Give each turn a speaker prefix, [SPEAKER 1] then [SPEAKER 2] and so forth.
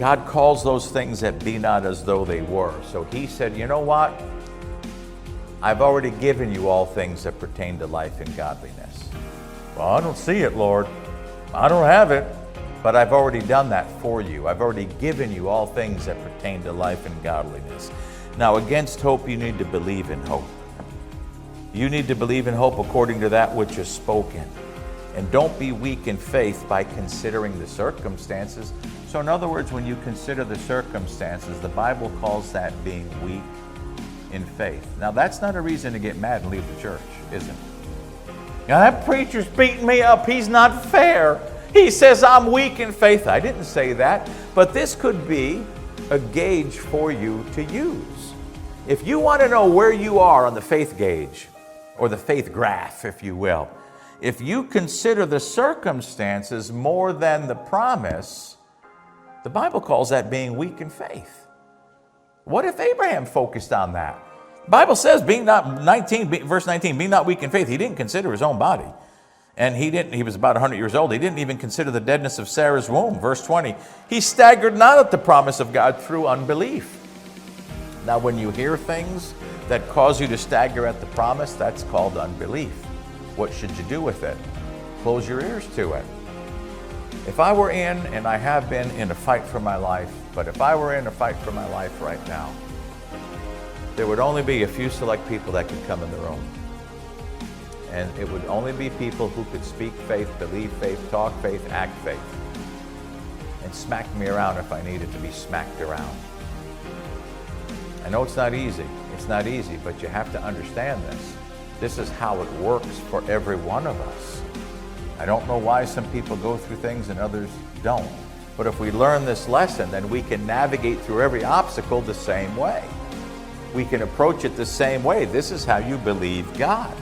[SPEAKER 1] God calls those things that be not as though they were. So he said, you know what? I've already given you all things that pertain to life and godliness. Well, I don't see it, Lord. I don't have it. But I've already done that for you. I've already given you all things that pertain to life and godliness. Now, against hope, you need to believe in hope. You need to believe in hope according to that which is spoken. And don't be weak in faith by considering the circumstances. So in other words, when you consider the circumstances, the Bible calls that being weak in faith. Now, that's not a reason to get mad and leave the church, is it? Now, that preacher's beating me up. He's not fair. He says I'm weak in faith. I didn't say that. But this could be a gauge for you to use. If you want to know where you are on the faith gauge, or the faith graph, if you will, if you consider the circumstances more than the promise, the Bible calls that being weak in faith. What if Abraham focused on that? The Bible says, verse 19, being not weak in faith. He didn't consider his own body. And he was about 100 years old. He didn't even consider the deadness of Sarah's womb. Verse 20, he staggered not at the promise of God through unbelief. Now, when you hear things that cause you to stagger at the promise, that's called unbelief. What should you do with it? Close your ears to it. If I were in, and I have been in a fight for my life, but if I were in a fight for my life right now, there would only be a few select people that could come in the room. And it would only be people who could speak faith, believe faith, talk faith, act faith, and smack me around if I needed to be smacked around. I know it's not easy. It's not easy, but you have to understand this. This is how it works for every one of us. I don't know why some people go through things and others don't. But if we learn this lesson, then we can navigate through every obstacle the same way. We can approach it the same way. This is how you believe God.